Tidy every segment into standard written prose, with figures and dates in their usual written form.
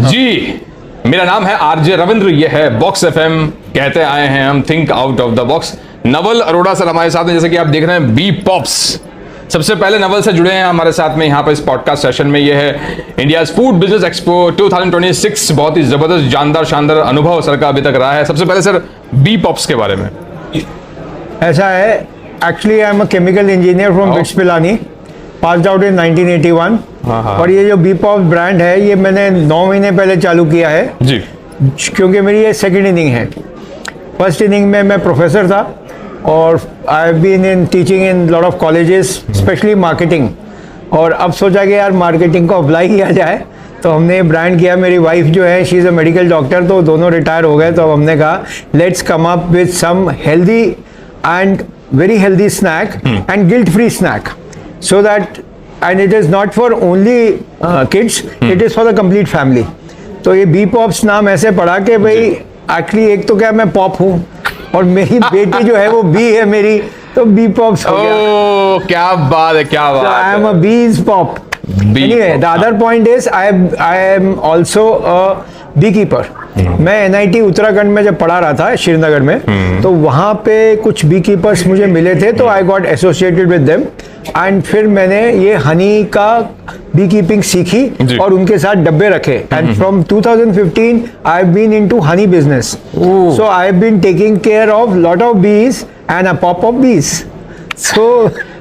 जी, मेरा नाम है आरजे रविंद्र, ये है बॉक्स एफएम। कहते आए हैं हम think out of the box. Naval Arora sir हमारे साथ हैं, जैसे कि आप देख रहे हैं बी पॉप्स। सबसे पहले नवल से जुड़े हैं हमारे साथ में यहाँ पर इस पॉडकास्ट सेशन में। ये है इंडिया फूड बिजनेस एक्सपो 2026। बहुत ही जबरदस्त जानदार शानदार अनुभव सर का अभी तक रहा है। सबसे पहले सर बी पॉप्स के बारे में। ऐसा है, actually I am a chemical engineer from bits Pilani, passed out in 1981। और ये जो बी पॉप ब्रांड है ये मैंने 9 महीने पहले चालू किया है जी, क्योंकि मेरी ये सेकंड इनिंग है। फर्स्ट इनिंग में मैं प्रोफेसर था और I have been in teaching in lot of colleges, specially marketing. और अब सोचा कि यार मार्केटिंग को अप्लाई किया जाए, तो हमने ये ब्रांड किया। मेरी वाइफ जो है she is a medical doctor, तो दोनों रिटायर हो गए। तो अब हमने कहा let's come up with some healthy and very healthy snack and guilt free snack, so that, and it is not for only kids, it is for the complete family. तो ये बी पॉप्स नाम ऐसे पड़ा कि भाई actually एक तो क्या मैं पॉप हूँ और मेरी बेटी जो है वो बी है मेरी, तो बी पॉप्स हो गया। ओह क्या बात है, क्या बात है। आई एम अ बीज pop. Anyway, the other point is I am also a beekeeper. मैं NIT उत्तराखंड में जब पढ़ा रहा था श्रीनगर में, तो वहाँ पे कुछ बी कीपर्स मुझे मिले थे, तो I got associated with them and फिर मैंने ये हनी का बी कीपिंग सीखी और उनके साथ डब्बे रखे। And from 2015 I have been into honey business, so I have been taking care of lot of bees and a pop of bees.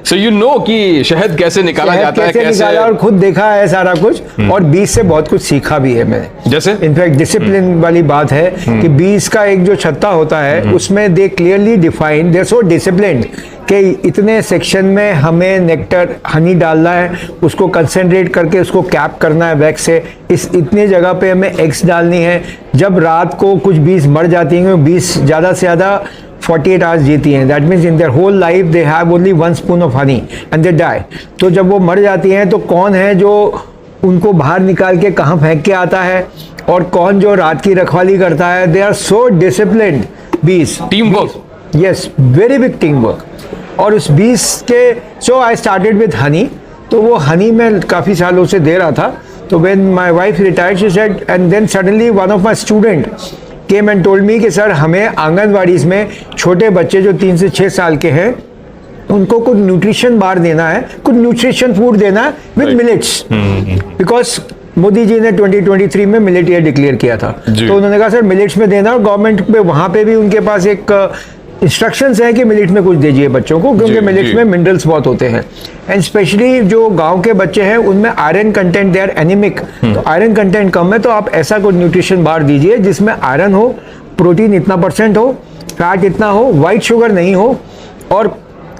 So you know कि शहद कैसे निकाला जाता है, कैसे निकाला, और खुद देखा है सारा कुछ, और बीज से बहुत कुछ सीखा भी है मैंने। जैसे इनफैक्ट डिसिप्लिन वाली बात है कि बीज का एक जो छत्ता होता है उसमें they clearly define, they are so disciplined कि इतने सेक्शन में हमें नेक्टर हनी डालना है, उसको कंसंट्रेट करके उसको कैप करना है वैक्स से, इस इतने जगह पे हमें एग्स डालनी है। जब रात को कुछ बीज मर जाती हैं, बीज ज़्यादा से ज़्यादा 48 आवर्स जीती हैं, that means in their whole life they have only 1 spoon of honey and they die. तो जब वो मर जाती हैं तो कौन है जो उनको बाहर निकाल के कहाँ फेंक के आता है, और कौन जो रात की रखवाली करता है। दे आर सो डिसिप्लिन्ड बीज, team work, yes, very big team work. और उस बीज के, सो आई स्टार्टेड विद हनी, तो वो हनी मैं काफ़ी सालों से दे रहा था। तो when my wife retired she said, and then suddenly one of my student came and told me कि सर हमें आंगनवाड़ी में छोटे बच्चे जो 3 से 6 साल के हैं उनको कुछ न्यूट्रिशन बार देना है, कुछ न्यूट्रिशन फूड देना है with millets, because Modi ji ने 2023 में मिलेट ईयर डिक्लेयर किया था। तो उन्होंने कहा सर मिलेट्स में देना, और गवर्नमेंट पे वहाँ पे भी उनके पास एक इंस्ट्रक्शंस है कि मिलेट में कुछ दीजिए बच्चों को, क्योंकि मिलेट्स में मिनरल्स बहुत होते हैं। एंड स्पेशली जो गांव के बच्चे हैं उनमें iron content, they are anaemic, तो आयरन कंटेंट कम है। तो आप ऐसा कुछ न्यूट्रिशन बार दीजिए जिसमें आयरन हो, प्रोटीन इतना % हो, फैट इतना हो, वाइट शुगर नहीं हो, और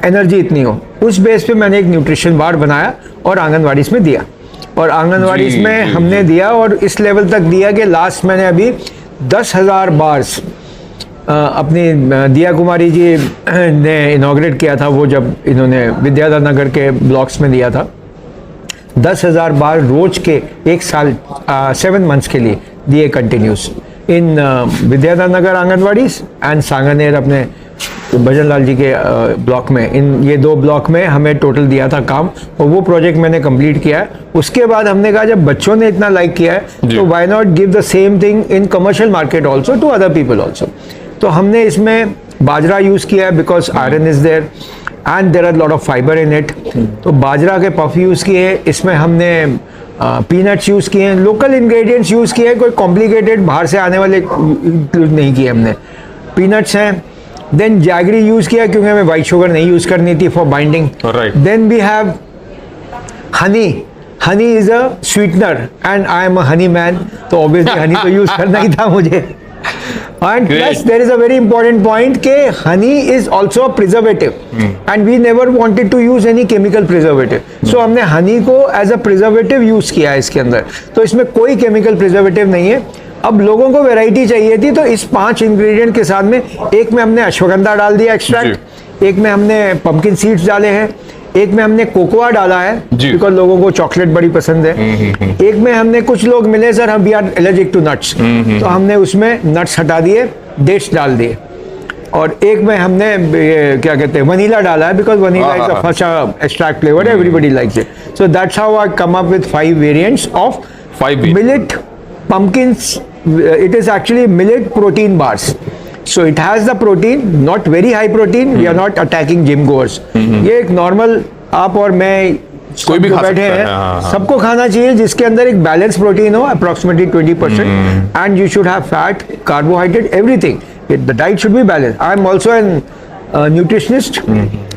एनर्जी इतनी हो। उस बेस पे मैंने एक न्यूट्रिशन बार बनाया और आंगनवाड़ी में दिया, और आंगनवाड़ी में हमने दिया और इस लेवल तक दिया कि लास्ट मैंने अभी 10,000 बार्स अपनी दिया कुमारी जी ने इनॉग्रेट किया था, वो जब इन्होंने विद्याधर नगर के ब्लॉक्स में दिया था। 10,000 बार रोज के 1 साल 7 मंथ्स के लिए दिए continuous in Vidyadhar Nagar anganwadi and Sanganer अपने भजन लाल जी के ब्लॉक में। इन ये 2 ब्लॉक में हमें टोटल दिया था काम, और वो प्रोजेक्ट मैंने कंप्लीट किया है। उसके बाद हमने कहा जब बच्चों ने इतना लाइक किया है तो why not give the same thing in commercial market also to other people also. तो हमने इसमें बाजरा यूज़ किया है because iron is there and there are lot of fibre in it. तो बाजरा के पफ यूज़ किए, इसमें हमने पीनट्स यूज़ किए हैं, लोकल इंग्रेडिएंट्स यूज़ किए हैं, कोई कॉम्प्लिकेटेड बाहर से आने वाले इंक्लूड नहीं किए हमने। पीनट्स हैं, देन जैगरी यूज़ किया क्योंकि हमें वाइट शुगर नहीं यूज़ करनी थी for binding. Then we have honey, honey is a sweetener and I am a honey man, तो ऑब्वियसली हनी तो यूज़ करना ही था मुझे। And plus there is a very important point कि honey is also a preservative and we never wanted to use any chemical preservative. So हमने honey को as a preservative use किया है इसके अंदर, तो इसमें कोई chemical preservative नहीं है। अब लोगों को वैरायटी चाहिए थी, तो इस 5 इंग्रेडिएंट के साथ में एक में हमने अश्वगंधा डाल दिया एक्सट्रैक्ट, एक में हमने पंपकिन सीड्स डाले हैं, एक में हमने कोकोआ डाला है बिकॉज लोगों को चॉकलेट बड़ी पसंद है, एक में हमने कुछ लोग मिले सर हम we are allergic to nuts, तो हमने उसमें नट्स हटा दिए, डेट्स डाल दिए, और एक में हमने क्या कहते हैं वनीला डाला है because vanilla is the first extract flavour, everybody likes it. So that's how I come up with 5 variants of 5 millet pumpkins, it is actually millet protein bars. So it has the protein, not very high protein. We are not attacking gym goers. ये एक normal आप और मैं कोई भी जो खा बैठे सकता है, हैं, हाँ, हाँ। सबको खाना चाहिए जिसके अंदर एक बैलेंस प्रोटीन हो, approximately 20%, and you should have fat, carbohydrate, everything. The diet should be balance. I am also an nutritionist.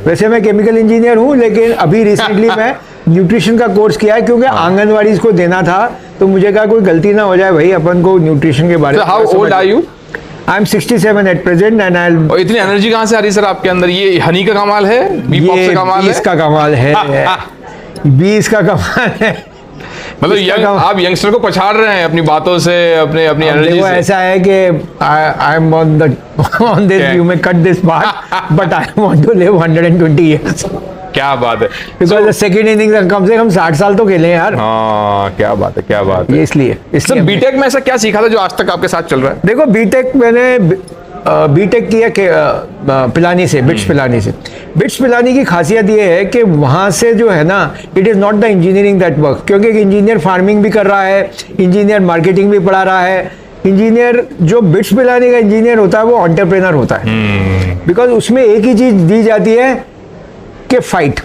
वैसे मैं केमिकल इंजीनियर हूँ, लेकिन अभी रिसेंटली मैं न्यूट्रिशन का कोर्स किया है, क्योंकि आंगनवाड़ी को देना था, तो मुझे कहा कोई गलती ना हो जाए भाई, अपन को न्यूट्रिशन के बारे में. How old are you? I am 67 at present and I. और इतनी एनर्जी कहाँ से आ रही है सर आपके अंदर? ये हनी का कमाल है, बी पॉप से कमाल है, इसका कमाल है, 20 का कमाल है. मतलब इसका आप यंगस्टर को पछाड़ रहे हैं अपनी बातों से, अपनी एनर्जी देखो से. ऐसा है कि I am on this, Okay. You may cut this part, but I want to live 120 years. क्या बात है. बिकॉज़ द सेकंड इनिंग कम से कम 60 साल तो खेले यार. हाँ, क्या बात है, क्या बात है. ये इसलिए सर बीटेक में ऐसा क्या सीखा था जो आज तक आपके साथ चल रहा है? देखो बीटेक मैंने बीटेक किया पिलानी से, बिट्स पिलानी से. बिट्स पिलानी की खासियत ये है कि वहाँ से जो है ना, it is not the engineering that work, क्योंकि एक इंजीनियर फार्मिंग भी कर रहा है, इंजीनियर मार्केटिंग भी पढ़ा रहा है. इंजीनियर जो बिट्स पिलाने का इंजीनियर होता है वो एंटरप्रेनर होता है, बिकॉज उसमें एक ही चीज़ दी जाती है कि fight,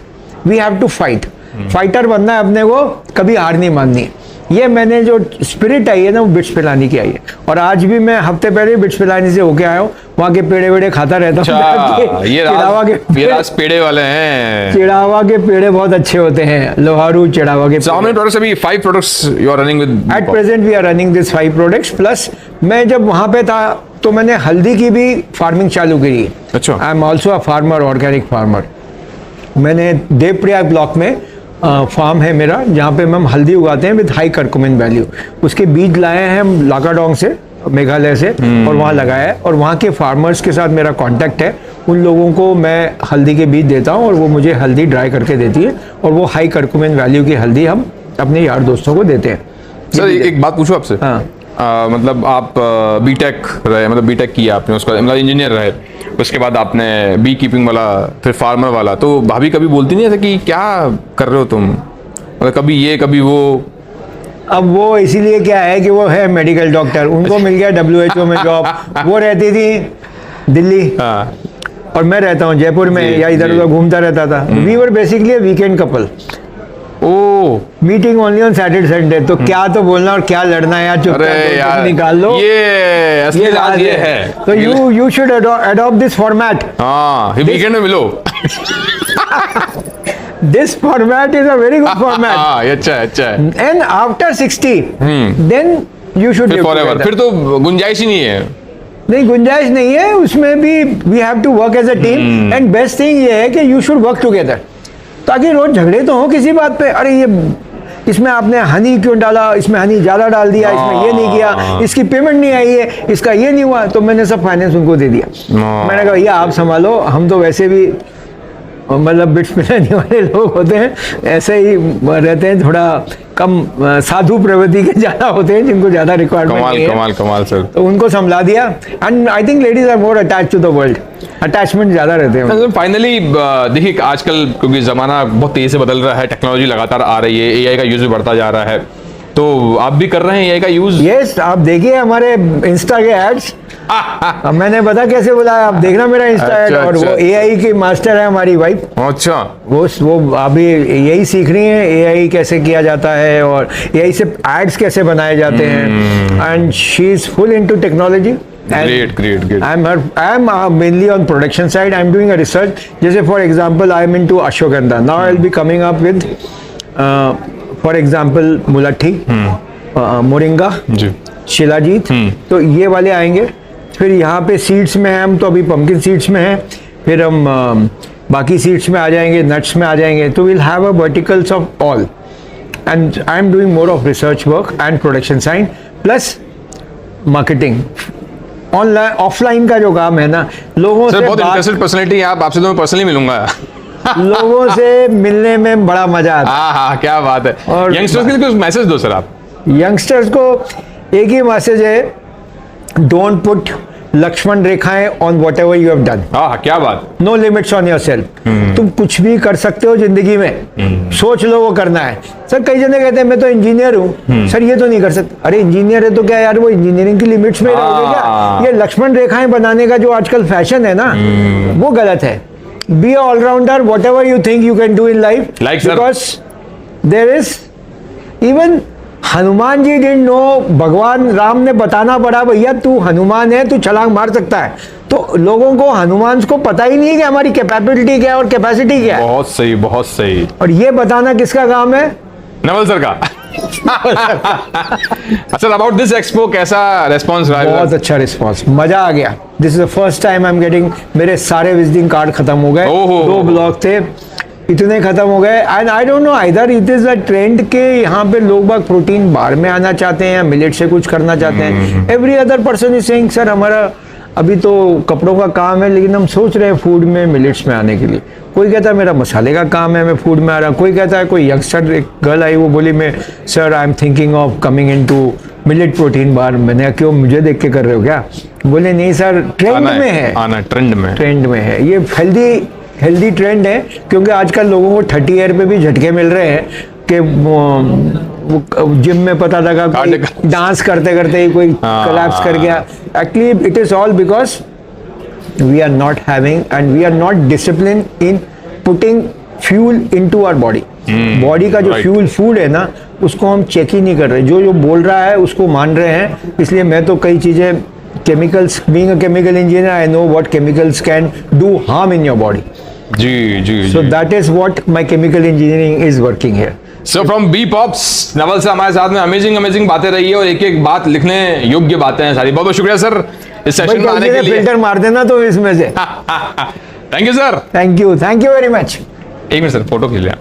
we have to fight. Fighter बनना है अपने को, कभी हार नहीं माननी है. ये मैंने जो स्पिरिट आई है ना, वो बिट्स पिलानी की आई है. और आज भी मैं हफ्ते पहले बिट्स पिलानी से होके आया हूँ. वहाँ के पेड़े वेड़े खाता रहता हूँ. अच्छा, ये राज पेड़े वाले हैं. चिड़ावा के पेड़े बहुत अच्छे होते हैं, लोहारू चिड़ावा के. So how many products अभी 5 products you are running with? At present we are running this 5 products. Plus मैं जब वहाँ पे था तो मैंने हल्दी की भी फार्मिंग चालू करी. अच्छा. I am also a farmer, organic farmer. मैंने देवप्रयाग ब्लॉक में फार्म है मेरा, जहाँ पे हम हल्दी उगाते हैं विद हाई करकुमिन वैल्यू. उसके बीज लाए हैं हम लाकाडोंग से, मेघालय से, और वहाँ लगाया है. और वहाँ के फार्मर्स के साथ मेरा कांटेक्ट है. उन लोगों को मैं हल्दी के बीज देता हूँ और वो मुझे हल्दी ड्राई करके देती है, और वो हाई करकुमिन वैल्यू की हल्दी हम अपने यार दोस्तों को देते हैं. सर एक बात पूछूं आपसे. हाँ. मतलब आप बीटेक रहे, मतलब बीटेक किया आपने, उसका मतलब इंजीनियर रहे, उसके बाद आपने बी कीपिंग वाला, फिर फार्मर वाला. तो भाभी कभी बोलती नहीं ऐसा कि क्या कर रहे हो तुम, मतलब कभी ये कभी वो? अब वो इसीलिए क्या है कि वो है मेडिकल डॉक्टर, उनको मिल गया WHO में जॉब. वो रहती थी दिल्ली, हाँ. और मैं रहता हूँ जयपुर में, जी, या इधर जी. उधर घूमता रहता था. We were basically a weekend couple, oh, meeting only on Saturday Sunday. तो क्या तो बोलना और क्या लड़ना यार, चुपचाप अरे यार निकाल लो. ये असली राज राज ये है. है. तो you should adopt this format. हाँ, वीकेंड में मिलो. This format is a very good format. हाँ, ये अच्छा है, अच्छा है. And after 60 then you should फिर फॉरएवर, फिर तो गुंजाइश ही नहीं है. नहीं, गुंजाइश नहीं है उसमें भी. We have to work as a team, and best thing ये है कि यू शुड वर्क टुगेदर, ताकि रोज झगड़े तो हो किसी बात पे. अरे ये इसमें आपने हनी क्यों डाला, इसमें हनी ज्यादा डाल दिया, इसमें ये नहीं किया, इसकी पेमेंट नहीं आई है, इसका ये नहीं हुआ. तो मैंने सब फाइनेंस उनको दे दिया. मैंने कहा भैया आप संभालो, हम तो वैसे भी मतलब बिट्स पिलाने वाले लोग होते हैं, ऐसे ही रहते हैं, थोड़ा कम साधु प्रवृत्ति के ज़्यादा होते हैं, जिनको ज़्यादा रिक्वायरमेंट नहीं है. कमाल कमाल सर. तो उनको संभला दिया. And I think ladies are more attach to the world, attachment ज़्यादा रहते हैं. फाइनली देखिए आजकल क्योंकि ज़माना बहुत तेज़ी से बदल रहा है, टेक्नोलॉजी लगातार आ रही है, AI का यूज़ भी बढ़ता जा रहा है, तो आप भी कर रहे हैं AI का यूज़? यस, आप देखिए हमारे इंस्टा के एड्स. मैंने पता कैसे बुलाया, आप देखना मेरा इंस्टा एड. और वो AI की मास्टर है हमारी वाइफ. अच्छा. वो अभी यही सीख रही हैं, AI कैसे किया जाता है और AI से एड्स कैसे बनाए जाते हैं. And she is full into technology. Great. I am mainly on production side. I am doing a research. जैसे for example, I am into ashwagandha. Now I will be coming up with, for example, मुलट्ठी, moringa, जी, शिलाजीत. तो ये वाले आएंगे. फिर यहाँ पे सीड्स में हम तो अभी पंपकिन सीड्स में हैं. फिर हम बाकी सीड्स में आ जाएंगे, नट्स में आ जाएंगे. तो we'll have a verticals of all. And I am doing more of research work and production side plus marketing. Online offline का जो काम है ना, लोगों सर से बहुत इंटरेस्टेड पर्सनालिटी है आप, आपसे तो मैं पर्सनली मिलूंगा. लोगों से मिलने में बड़ा मजा आता है. हाँ, क्या बात है. और यंगस्टर्स के लिए कुछ मैसेज दो सर आप. यंगस्टर्स को एक ही मैसेज है, डोंट पुट लक्ष्मण रेखाएं on whatever you have done. हाँ, क्या बात। No limits on yourself. तुम कुछ भी कर सकते हो जिंदगी में, सोच लो वो करना है। सर कई जने कहते हैं मैं तो इंजीनियर हूँ, सर ये तो नहीं कर सकते। अरे इंजीनियर है तो क्या यार, वो इंजीनियरिंग की लिमिट्स में रहोगे क्या? ये लक्ष्मण रेखाएं बनाने का जो आजकल फैशन है ना, वो गलत है। Be allrounder, whatever you think you can do in life, because there is even Hanuman ji didn't know, भगवान राम ने बताना पड़ा भैया तू हनुमान है, तू छलांग मार सकता है। तो लोगों को, हनुमान को पता ही नहीं है कि हमारी कैपेबिलिटी क्या है और कैपेसिटी क्या है। बहुत सही, बहुत सही। और ये बताना किसका काम है? नवल सर का। सर अबाउट दिस एक्सपो कैसा रेस्पॉन्स रहा? बहुत अच्छा रिस्पॉन्स, मजा आ गया। This is the first time I am getting, मेरे सारे विजिटिंग कार्ड खत्म हो गए, 2 ब्लॉक थे, इतने खत्म हो गए। And I don't know either it is a trend के यहाँ पे लोग बाग प्रोटीन बार में आना चाहते हैं या मिलेट से कुछ करना चाहते हैं। Every other person is saying sir हमारा अभी तो कपड़ों का काम है, लेकिन हम सोच रहे हैं फूड में मिलेट्स में आने के लिए। कोई कहता है मेरा मसाले का काम है, मैं फूड में आ रहा। कोई कहता है, कोई यंगस्टर, एक गर्ल आई वो बोली मैं sir I am thinking of coming into millet protein bar. मैंने कहा क्यों, मुझे देख के कर रहे हो क्या? बोले नहीं सर ट्रेंड में है, आना ट्रेंड में है। ये हेल्दी ट्रेंड है, क्योंकि आजकल लोगों को 30 ईयर पे भी झटके मिल रहे हैं कि वो जिम में पता लगा कोई डांस करते करते ही कोई कोलैप्स कर गया। Actually it is all because we are not having and we are not discipline in putting fuel into our body. Body का जो फ्यूल फूड है ना, उसको हम चेक ही नहीं कर रहे। जो बोल रहा है उसको मान रहे हैं। इसलिए मैं तो कई चीजें, chemicals, being a chemical engineer I know what chemicals can do harm in your body. जी। So that is what my chemical engineering is working here. So from B Pops, Naval से हमारे साथ में अमेजिंग बातें रही है और एक बात लिखने योग्य बातें हैं सारी। बहुत बहुत शुक्रिया सर इस सेशन में आने के लिए। फिल्टर मार देना तो इसमें से। Thank you sir. Thank you very much. एक मिनट सर, फोटो खींच लें।